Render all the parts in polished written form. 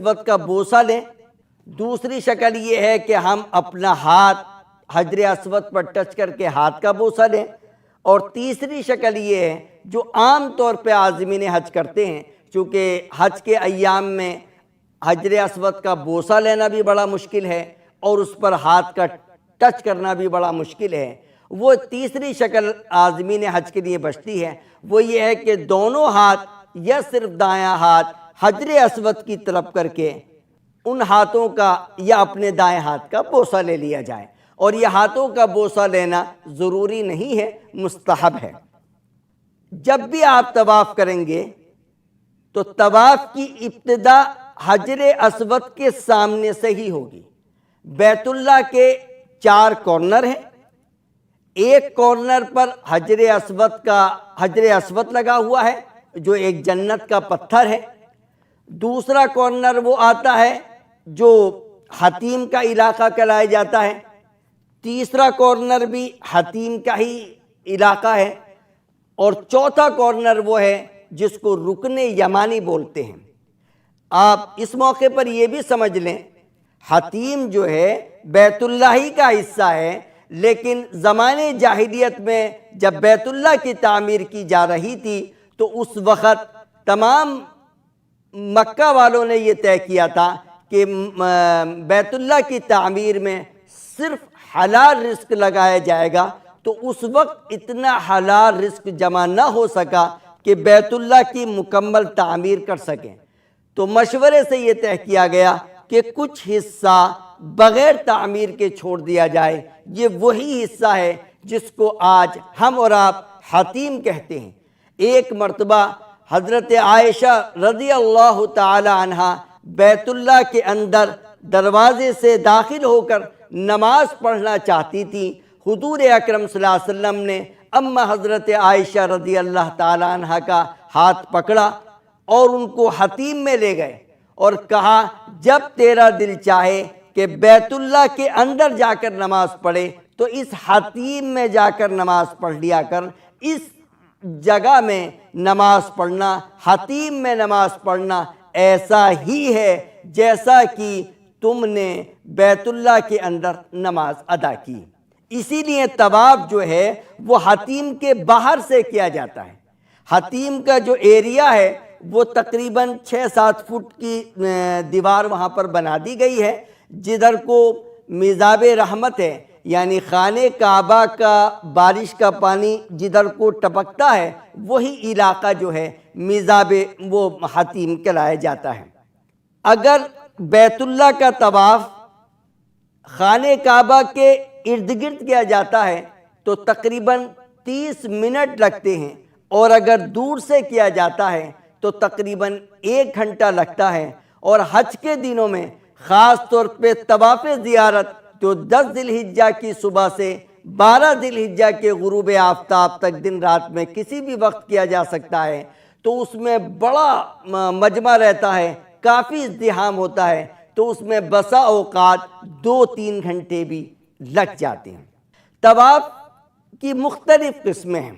اسود کا بوسہ لیں۔ دوسری شکل یہ ہے کہ ہم اپنا ہاتھ حجر اسود پر ٹچ کر کے ہاتھ کا بوسہ لیں۔ اور تیسری شکل یہ ہے جو عام طور پہ عازمین حج کرتے ہیں، چونکہ حج کے ایام میں حجر اسود کا بوسہ لینا بھی بڑا مشکل ہے اور اس پر ہاتھ کا ٹچ کرنا بھی بڑا مشکل ہے، وہ تیسری شکل عازمین حج کے لیے بچتی ہے۔ وہ یہ ہے کہ دونوں ہاتھ یا صرف دایاں ہاتھ حجر اسود کی طرف کر کے ان ہاتھوں کا یا اپنے دائیں ہاتھ کا بوسہ لے لیا جائے۔ اور یہ ہاتھوں کا بوسہ لینا ضروری نہیں ہے، مستحب ہے۔ جب بھی آپ طواف کریں گے تو طواف کی ابتدا حجر اسود کے سامنے سے ہی ہوگی۔ بیت اللہ کے 4 کارنر ہیں، ایک کارنر پر حجر اسود لگا ہوا ہے جو ایک جنت کا پتھر ہے۔ دوسرا کارنر وہ آتا ہے جو حتیم کا علاقہ کہلایا جاتا ہے۔ تیسرا کارنر بھی حتیم کا ہی علاقہ ہے، اور چوتھا کارنر وہ ہے جس کو رکن یمانی بولتے ہیں۔ آپ اس موقع پر یہ بھی سمجھ لیں، حتیم جو ہے بیت اللہ ہی کا حصہ ہے، لیکن زمانے جاہلیت میں جب بیت اللہ کی تعمیر کی جا رہی تھی تو اس وقت تمام مکہ والوں نے یہ طے کیا تھا کہ بیت اللہ کی تعمیر میں صرف حلال رزق لگایا جائے گا، تو اس وقت اتنا حلال رزق جمع نہ ہو سکا کہ بیت اللہ کی مکمل تعمیر کر سکیں۔ تو مشورے سے یہ طے کیا گیا کہ کچھ حصہ بغیر تعمیر کے چھوڑ دیا جائے۔ یہ وہی حصہ ہے جس کو آج ہم اور آپ حتیم کہتے ہیں۔ ایک مرتبہ حضرت عائشہ رضی اللہ تعالی عنہا بیت اللہ کے اندر دروازے سے داخل ہو کر نماز پڑھنا چاہتی تھی۔ حضور اکرم صلی اللہ علیہ وسلم نے اما حضرت عائشہ رضی اللہ تعالی عنہا کا ہاتھ پکڑا اور ان کو حتیم میں لے گئے اور کہا، جب تیرا دل چاہے کہ بیت اللہ کے اندر جا کر نماز پڑھے تو اس حتیم میں جا کر نماز پڑھ لیا کر۔ اس جگہ میں نماز پڑھنا، حتیم میں نماز پڑھنا ایسا ہی ہے جیسا کہ تم نے بیت اللہ کے اندر نماز ادا کی۔ اسی لیے طواف جو ہے وہ حتیم کے باہر سے کیا جاتا ہے۔ حتیم کا جو ایریا ہے وہ تقریباً 6-7 فٹ کی دیوار وہاں پر بنا دی گئی ہے، جدھر کو میزاب رحمت ہے، یعنی خانہ کعبہ کا بارش کا پانی جدھر کو ٹپکتا ہے وہی علاقہ جو ہے میزاب وہ حتیم کہلایا جاتا ہے۔ اگر بیت اللہ کا طواف خانہ کعبہ کے ارد گرد کیا جاتا ہے تو تقریباً 30 منٹ لگتے ہیں، اور اگر دور سے کیا جاتا ہے تو تقریباً 1 گھنٹہ لگتا ہے۔ اور حج کے دنوں میں خاص طور پہ طواف زیارت جو 10 ذی الحجہ کی صبح سے 12 ذی الحجہ کے غروب آفتاب تک دن رات میں کسی بھی وقت کیا جا سکتا ہے، تو اس میں بڑا مجمع رہتا ہے، کافی ازدحام ہوتا ہے، تو اس میں بسا اوقات 2-3 گھنٹے بھی لگ جاتے ہیں۔ طواف کی مختلف قسمیں ہیں۔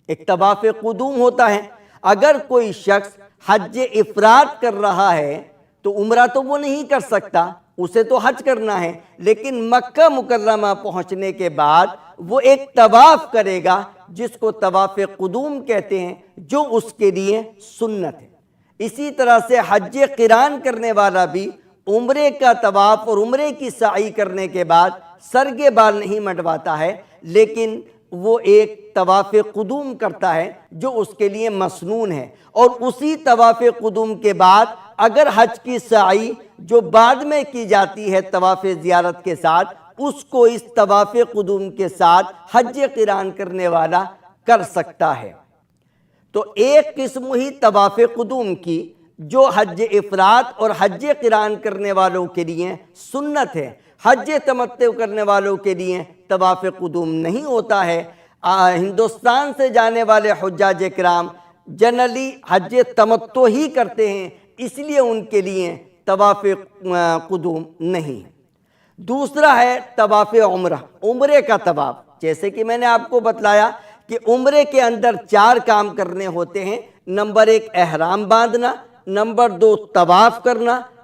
ایک طواف قدوم ہوتا ہے۔ اگر کوئی شخص حج افراد کر رہا ہے تو عمرہ تو وہ نہیں کر سکتا، اسے تو حج کرنا ہے، لیکن مکہ مکرمہ پہنچنے کے بعد وہ ایک طواف کرے گا جس کو طواف قدوم کہتے ہیں، جو اس کے لیے سنت ہے۔ اسی طرح سے حج قران کرنے والا بھی عمرے کا طواف اور عمرے کی سعی کرنے کے بعد سر کے بال نہیں منڈواتا ہے، لیکن وہ ایک طواف قدوم کرتا ہے جو اس کے لیے مسنون ہے۔ اور اسی طواف قدوم کے بعد اگر حج کی سعی جو بعد میں کی جاتی ہے طواف زیارت کے ساتھ، اس کو اس طواف قدوم کے ساتھ حج قران کرنے والا کر سکتا ہے۔ تو ایک قسم ہی طواف قدوم کی جو حج افراد اور حج قران کرنے والوں کے لیے سنت ہے، حج تمتع کرنے والوں کے لیے طواف قدوم نہیں ہوتا ہے۔ ہندوستان سے جانے والے حجاج کرام جنرلی حج تمتع ہی کرتے ہیں، اس لیے ان کے لیے طواف قدوم نہیں ہے۔ دوسرا ہے طواف عمرہ، عمرے کا طواف۔ جیسے کہ میں نے آپ کو بتلایا کہ عمرے کے اندر 4 کام کرنے ہوتے ہیں۔ نمبر 1 احرام باندھنا، نمبر 2 طواف کرنا،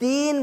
3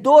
2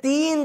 3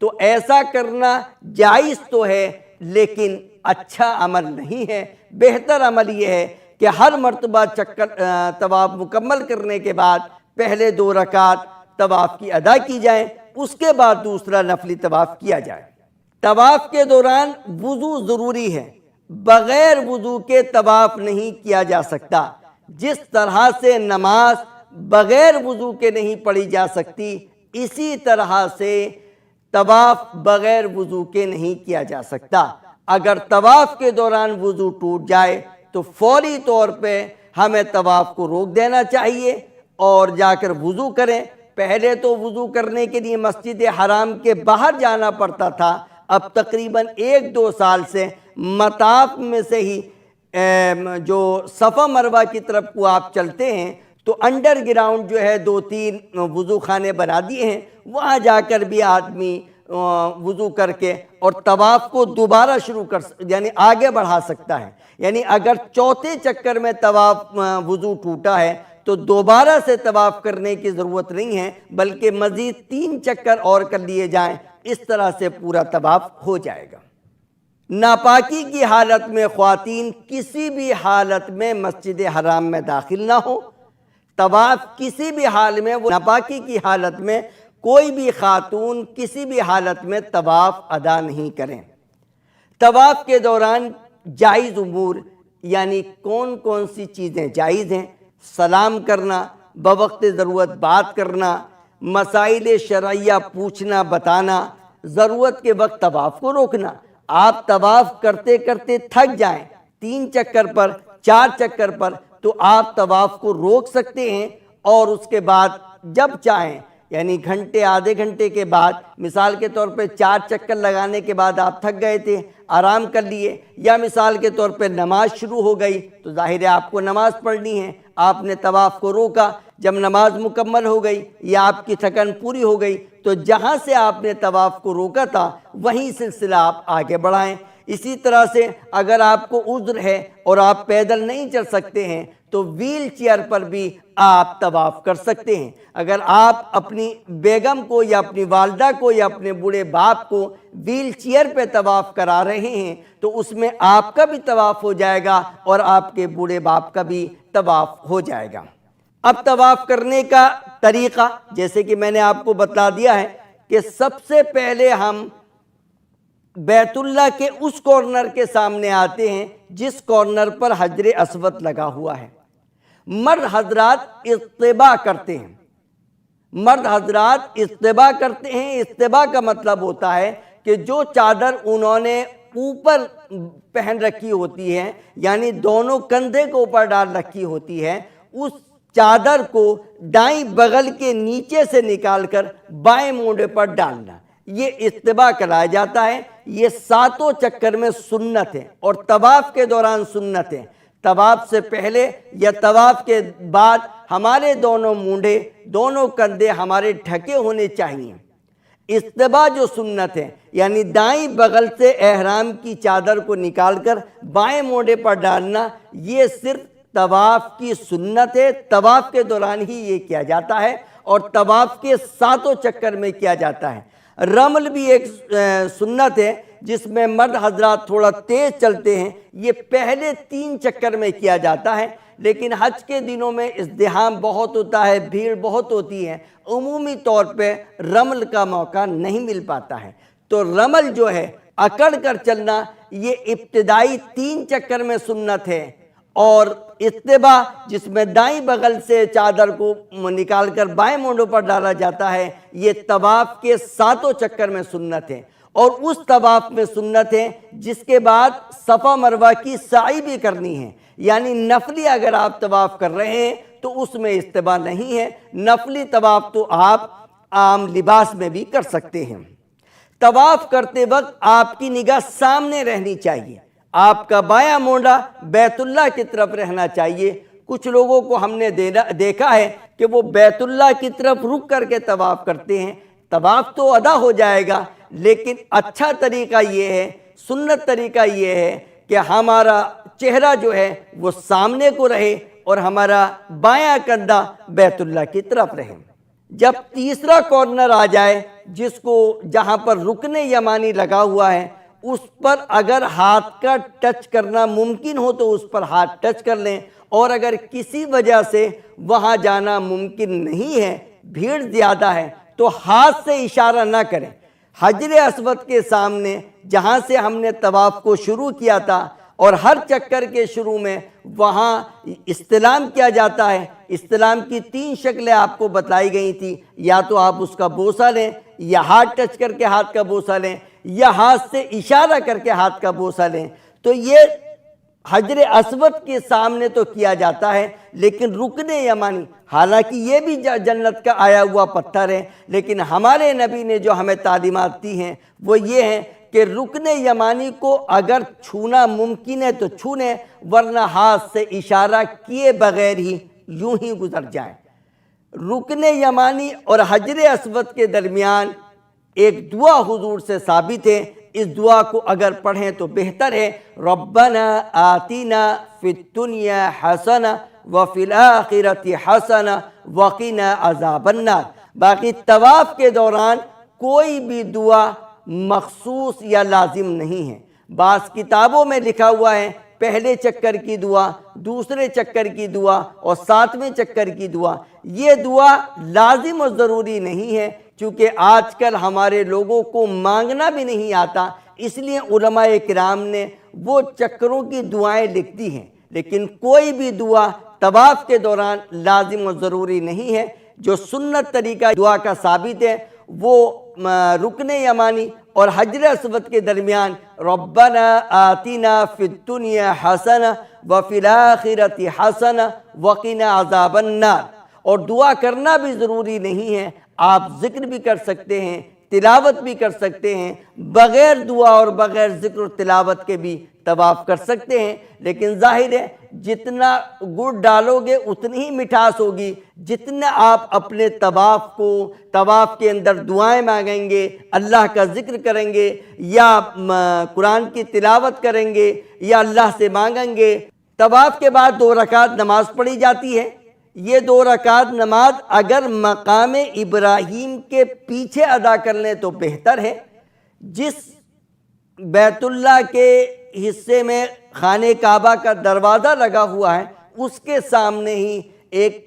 تو ایسا کرنا جائز تو ہے لیکن اچھا عمل نہیں ہے۔ بہتر عمل یہ ہے کہ ہر مرتبہ طواف مکمل کرنے کے بعد پہلے 2 رکعت طواف کی ادا کی جائیں، اس کے بعد دوسرا نفلی طواف کیا جائے۔ طواف کے دوران وضو ضروری ہے، بغیر وضو کے طواف نہیں کیا جا سکتا۔ جس طرح سے نماز بغیر وضو کے نہیں پڑھی جا سکتی، اسی طرح سے طواف بغیر وضو کے نہیں کیا جا سکتا۔ اگر طواف کے دوران وضو ٹوٹ جائے تو فوری طور پہ ہمیں طواف کو روک دینا چاہیے اور جا کر وضو کریں۔ پہلے تو وضو کرنے کے لیے مسجد حرام کے باہر جانا پڑتا تھا، اب تقریباً 1-2 سال سے مطاف میں سے ہی جو صفا مروہ کی طرف کو آپ چلتے ہیں تو انڈر گراؤنڈ جو ہے 2-3 وضو خانے بنا دیے ہیں، وہاں جا کر بھی آدمی وضو کر کے اور طواف کو دوبارہ یعنی آگے بڑھا سکتا ہے۔ یعنی اگر چوتھے چکر میں طواف وضو ٹوٹا ہے تو دوبارہ سے طواف کرنے کی ضرورت نہیں ہے، بلکہ مزید 3 چکر اور کر لیے جائیں، اس طرح سے پورا طواف ہو جائے گا۔ ناپاکی کی حالت میں خواتین کسی بھی حالت میں مسجد حرام میں داخل نہ ہو۔ طواف کسی بھی حال میں، وہ ناپاکی کی حالت میں کوئی بھی خاتون کسی بھی حالت میں طواف ادا نہیں کریں۔ طواف کے دوران جائز امور یعنی کون کون سی چیزیں جائز ہیں؟ سلام کرنا، بوقت ضرورت بات کرنا، مسائل شرعیہ پوچھنا بتانا، ضرورت کے وقت طواف کو روکنا۔ آپ طواف کرتے کرتے تھک جائیں 3 چکر پر 4 چکر پر تو آپ طواف کو روک سکتے ہیں اور اس کے بعد جب چاہیں یعنی گھنٹے آدھے گھنٹے کے بعد، مثال کے طور پہ 4 چکر لگانے کے بعد آپ تھک گئے تھے، آرام کر لیے، یا مثال کے طور پہ نماز شروع ہو گئی تو ظاہر ہے آپ کو نماز پڑھنی ہے، آپ نے طواف کو روکا، جب نماز مکمل ہو گئی یا آپ کی تھکن پوری ہو گئی تو جہاں سے آپ نے طواف کو روکا تھا وہیں سلسلہ آپ آگے بڑھائیں۔ اسی طرح سے اگر آپ کو عذر ہے اور آپ پیدل نہیں چل سکتے ہیں تو ویل چیئر پر بھی آپ طواف کر سکتے ہیں۔ اگر آپ اپنی بیگم کو یا اپنی والدہ کو یا اپنے بوڑھے باپ کو ویل چیئر پہ طواف کرا رہے ہیں تو اس میں آپ کا بھی طواف ہو جائے گا اور آپ کے بوڑھے باپ کا بھی طواف ہو جائے گا۔ اب طواف کرنے کا طریقہ جیسے کہ میں نے آپ کو بتا دیا ہے کہ سب سے پہلے ہم بیت اللہ کے اس کارنر کے سامنے آتے ہیں جس کارنر پر حجر اسود لگا ہوا ہے۔ مرد حضرات استباء کرتے ہیں، استباء کا مطلب ہوتا ہے کہ جو چادر انہوں نے اوپر پہن رکھی ہوتی ہے یعنی دونوں کندھے کو اوپر ڈال رکھی ہوتی ہے، اس چادر کو دائیں بغل کے نیچے سے نکال کر بائیں مونڈے پر ڈالنا، یہ استباء کرایا جاتا ہے۔ یہ 7 چکر میں سنت ہے اور طواف کے دوران سنت ہے۔ طواف سے پہلے یا طواف کے بعد ہمارے دونوں مونڈے، دونوں کندھے ہمارے ڈھکے ہونے چاہیے۔ استباء جو سنت ہے یعنی دائیں بغل سے احرام کی چادر کو نکال کر بائیں مونڈے پر ڈالنا، یہ صرف طواف کی سنت ہے، طواف کے دوران ہی یہ کیا جاتا ہے اور طواف کے 7 چکر میں کیا جاتا ہے۔ رمل بھی ایک سنت ہے جس میں مرد حضرات تھوڑا تیز چلتے ہیں، یہ پہلے 3 چکر میں کیا جاتا ہے، لیکن حج کے دنوں میں ازدحام بہت ہوتا ہے، بھیڑ بہت ہوتی ہے، عمومی طور پہ رمل کا موقع نہیں مل پاتا ہے، تو رمل جو ہے اکڑ کر چلنا یہ ابتدائی 3 چکر میں سنت ہے، اور استباء جس میں دائیں بغل سے چادر کو نکال کر بائیں مونڈوں پر ڈالا جاتا ہے، یہ طواف کے 7 چکر میں سنت ہے، اور اس طواف میں سنت ہے جس کے بعد صفا مروہ کی سعی بھی کرنی ہے، یعنی نفلی اگر آپ طواف کر رہے ہیں تو اس میں استباء نہیں ہے، نفلی طواف تو آپ عام لباس میں بھی کر سکتے ہیں۔ طواف کرتے وقت آپ کی نگاہ سامنے رہنی چاہیے، آپ کا بایاں مونڈا بیت اللہ کی طرف رہنا چاہیے۔ کچھ لوگوں کو ہم نے دیکھا ہے کہ وہ بیت اللہ کی طرف رک کر کے طواف کرتے ہیں، طواف تو ادا ہو جائے گا لیکن اچھا طریقہ یہ ہے، سنت طریقہ یہ ہے کہ ہمارا چہرہ جو ہے وہ سامنے کو رہے اور ہمارا بایاں کندھا بیت اللہ کی طرف رہے۔ جب تیسرا کارنر آ جائے جس کو جہاں پر رکن یمانی لگا ہوا ہے اس پر اگر ہاتھ کا ٹچ کرنا ممکن ہو تو اس پر ہاتھ ٹچ کر لیں، اور اگر کسی وجہ سے وہاں جانا ممکن نہیں ہے، بھیڑ زیادہ ہے، تو ہاتھ سے اشارہ نہ کریں۔ حجر اسود کے سامنے جہاں سے ہم نے طواف کو شروع کیا تھا، اور ہر چکر کے شروع میں وہاں استلام کیا جاتا ہے۔ استلام کی 3 شکلیں آپ کو بتائی گئی تھی، یا تو آپ اس کا بوسہ لیں، یا ہاتھ ٹچ کر کے ہاتھ کا بوسہ لیں، یا ہاتھ سے اشارہ کر کے ہاتھ کا بوسہ لیں۔ تو یہ حجر اسود کے سامنے تو کیا جاتا ہے، لیکن رکن یمانی، حالانکہ یہ بھی جنت کا آیا ہوا پتھر ہے، لیکن ہمارے نبی نے جو ہمیں تعلیمات دی ہیں وہ یہ ہیں کہ رکن یمانی کو اگر چھونا ممکن ہے تو چھونے، ورنہ ہاتھ سے اشارہ کیے بغیر ہی یوں ہی گزر جائیں۔ رکن یمانی اور حجر اسود کے درمیان ایک دعا حضور سے ثابت ہے، اس دعا کو اگر پڑھیں تو بہتر ہے، ربنا آتنا فی الدنیا حسنہ وفی الآخرۃ حسنہ وقنا عذاب النار۔ باقی طواف کے دوران کوئی بھی دعا مخصوص یا لازم نہیں ہے۔ بعض کتابوں میں لکھا ہوا ہے پہلے چکر کی دعا، دوسرے چکر کی دعا اور 7ویں چکر کی دعا۔ یہ دعا لازم و ضروری نہیں ہے، چونکہ آج کل ہمارے لوگوں کو مانگنا بھی نہیں آتا، اس لیے علماء کرام نے وہ چکروں کی دعائیں لکھ دی ہیں، لیکن کوئی بھی دعا طواف کے دوران لازم و ضروری نہیں ہے۔ جو سنت طریقہ دعا کا ثابت ہے وہ رکن یمانی اور حجر اسود کے درمیان ربنا آتنا فی الدنیا حسنہ وفی الآخرۃ حسنہ وقنا عذاب النار۔ اور دعا کرنا بھی ضروری نہیں ہے، آپ ذکر بھی کر سکتے ہیں، تلاوت بھی کر سکتے ہیں، بغیر دعا اور بغیر ذکر و تلاوت کے بھی طواف کر سکتے ہیں۔ لیکن ظاہر ہے جتنا گڑ ڈالو گے اتنی ہی مٹھاس ہوگی، جتنا آپ اپنے طواف کے اندر دعائیں مانگیں گے، اللہ کا ذکر کریں گے، یا قرآن کی تلاوت کریں گے، یا اللہ سے مانگیں گے۔ طواف کے بعد 2 رکعت نماز پڑھی جاتی ہے۔ یہ 2 رکعت نماز اگر مقام ابراہیم کے پیچھے ادا کر لیں تو بہتر ہے۔ جس بیت اللہ کے حصے میں خانہ کعبہ کا دروازہ لگا ہوا ہے اس کے سامنے ہی ایک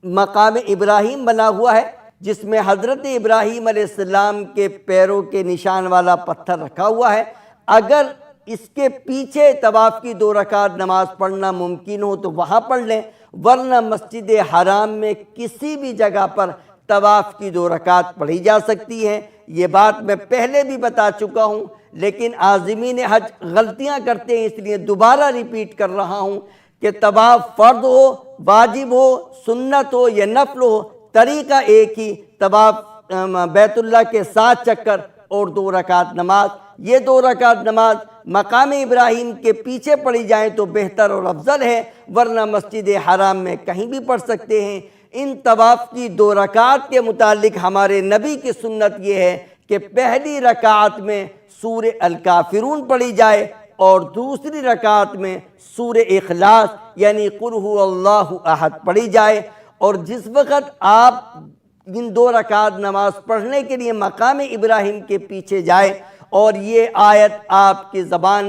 مقام ابراہیم بنا ہوا ہے، جس میں حضرت ابراہیم علیہ السلام کے پیروں کے نشان والا پتھر رکھا ہوا ہے۔ اگر اس کے پیچھے طواف کی 2 رکعت نماز پڑھنا ممکن ہو تو وہاں پڑھ لیں، ورنہ مسجد حرام میں کسی بھی جگہ پر طواف کی 2 رکعت پڑھی جا سکتی ہیں۔ یہ بات میں پہلے بھی بتا چکا ہوں، لیکن عازمین حج غلطیاں کرتے ہیں، اس لیے دوبارہ ریپیٹ کر رہا ہوں کہ طواف فرض ہو، واجب ہو، سنت ہو یا نفل ہو، طریقہ ایک ہی، طواف بیت اللہ کے 7 چکر اور 2 رکعت نماز۔ یہ 2 رکعت نماز مقام ابراہیم کے پیچھے پڑھی جائیں تو بہتر اور افضل ہے، ورنہ مسجد حرام میں کہیں بھی پڑھ سکتے ہیں۔ ان طواف کی 2 رکعت کے متعلق ہمارے نبی کی سنت یہ ہے کہ پہلی رکعت میں سورہ الکافرون پڑھی جائے اور دوسری رکعت میں سورہ اخلاص یعنی قل هو اللہ احد پڑھی جائے۔ اور جس وقت آپ ان 2 رکعت نماز پڑھنے کے لیے مقام ابراہیم کے پیچھے جائے اور یہ آیت آپ کی زبان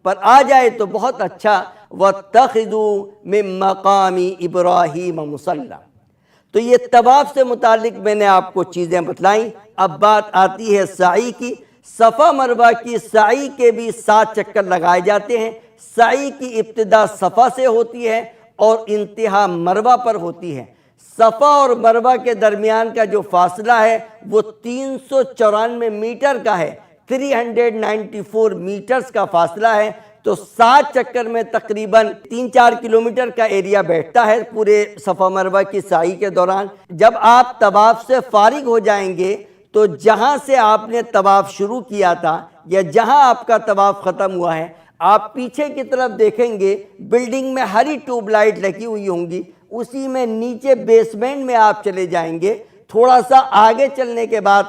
پر آ جائے تو بہت اچھا، وَاتَّخِذُوا مِن مَقَامِ إِبْرَاهِيمَ مُصَلًّى۔ تو یہ طواف سے متعلق میں نے آپ کو چیزیں بتلائیں۔ اب بات آتی ہے سعی کی۔ صفا مروہ کی سعی کے بھی 7 چکر لگائے جاتے ہیں۔ سعی کی ابتدا صفا سے ہوتی ہے اور انتہا مروہ پر ہوتی ہے۔ صفا اور مروہ کے درمیان کا جو فاصلہ ہے وہ 394 میٹر کا ہے، 394 میٹرز کا فاصلہ ہے۔ تو 7 چکر میں تقریباً 3-4 کلومیٹر کا ایریا بیٹھتا ہے پورے صفا مروہ کی سعی کے دوران۔ جب آپ طواف سے فارغ ہو جائیں گے تو جہاں سے آپ نے طواف شروع کیا تھا یا جہاں آپ کا طواف ختم ہوا ہے، آپ پیچھے کی طرف دیکھیں گے بلڈنگ میں ہری ٹیوب لائٹ لگی ہوئی ہوں گی، اسی میں نیچے بیسمنٹ میں آپ چلے جائیں گے۔ تھوڑا سا آگے چلنے کے بعد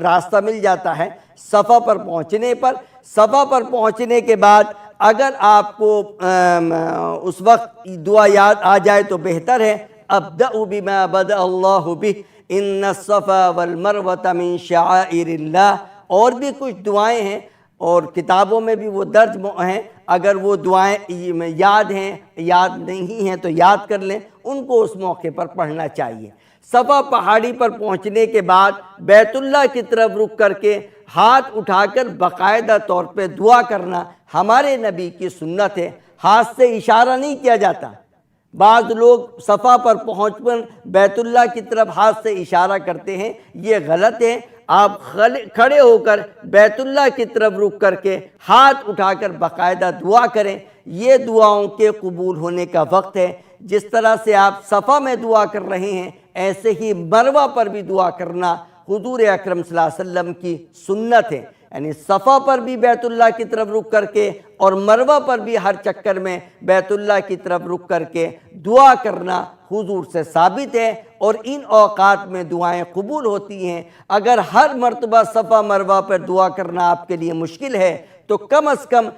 راستہ مل جاتا ہے صفا پر پہنچنے پر۔ صفا پر پہنچنے کے بعد اگر آپ کو اس وقت دعا یاد آ جائے تو بہتر ہے، ابدأ بما بدأ اللہ بہ ان الصفا والمروۃ من شعائر اللہ. اور بھی کچھ دعائیں ہیں اور کتابوں میں بھی وہ درج ہیں. اگر وہ دعائیں یاد ہیں، یاد نہیں ہیں تو یاد کر لیں، ان کو اس موقع پر پڑھنا چاہیے. صفا پہاڑی پر پہنچنے کے بعد بیت اللہ کی طرف رخ کر کے ہاتھ اٹھا کر باقاعدہ طور پہ دعا کرنا ہمارے نبی کی سنت ہے. ہاتھ سے اشارہ نہیں کیا جاتا. بعض لوگ صفا پر پہنچ کر بیت اللہ کی طرف ہاتھ سے اشارہ کرتے ہیں، یہ غلط ہے. آپ کھڑے ہو کر بیت اللہ کی طرف رخ کر کے ہاتھ اٹھا کر باقاعدہ دعا کریں. یہ دعاؤں کے قبول ہونے کا وقت ہے. جس طرح سے آپ صفا میں دعا کر رہے ہیں، ایسے ہی مروہ پر بھی دعا کرنا حضور اکرم صلی اللہ علیہ وسلم کی سنت ہے. یعنی صفا پر بھی بیت اللہ کی طرف رخ کر کے اور مروہ پر بھی ہر چکر میں بیت اللہ کی طرف رخ کر کے دعا کرنا حضور سے ثابت ہے. اور ان اوقات میں دعائیں قبول ہوتی ہیں. اگر ہر مرتبہ صفا مروہ پر دعا کرنا آپ کے لیے مشکل ہے تو کم از کم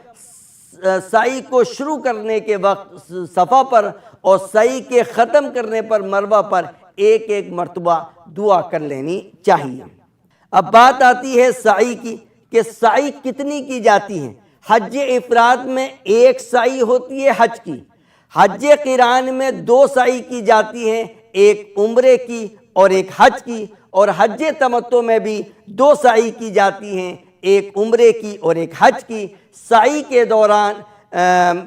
سعی کو شروع کرنے کے وقت صفا پر اور سعی کے ختم کرنے پر مروہ پر ایک ایک مرتبہ دعا کر لینی چاہیے. اب بات آتی ہے سعی کی کہ سعی کتنی کی جاتی ہے. حج افراد میں ایک سعی ہوتی ہے حج کی. حج قران میں 2 سعی کی جاتی ہیں، ایک عمرے کی اور ایک حج کی. اور حج تمتع میں بھی 2 سعی کی جاتی ہیں، ایک عمرے کی اور ایک حج کی. سعی کے دوران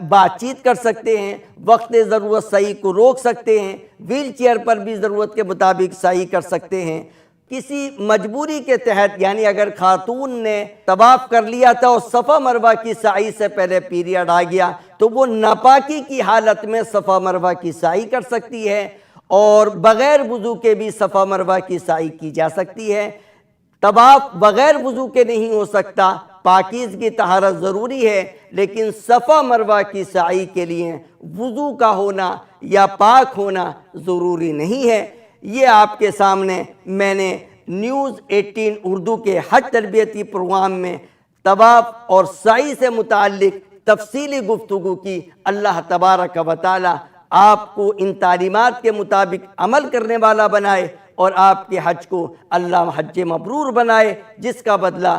بات چیت کر سکتے ہیں، وقت ضرورت سعی کو روک سکتے ہیں، ویل چیئر پر بھی ضرورت کے مطابق سعی کر سکتے ہیں. کسی مجبوری کے تحت، یعنی اگر خاتون نے طواف کر لیا تھا اور صفا مروہ کی سعی سے پہلے پیریڈ آ گیا تو وہ ناپاکی کی حالت میں صفا مروہ کی سعی کر سکتی ہے. اور بغیر وضو کے بھی صفا مروہ کی سعی کی جا سکتی ہے. طواف بغیر وضو کے نہیں ہو سکتا، پاکیزگی طہارت ضروری ہے، لیکن صفا مروہ کی سعی کے لیے وضو کا ہونا یا پاک ہونا ضروری نہیں ہے. یہ آپ کے سامنے میں نے نیوز 18 اردو کے حج تربیتی پروگرام میں طواف اور سعی سے متعلق تفصیلی گفتگو کی. اللہ تبارک و تعالی آپ کو ان تعلیمات کے مطابق عمل کرنے والا بنائے اور آپ کے حج کو اللہ حج مبرور بنائے، جس کا بدلہ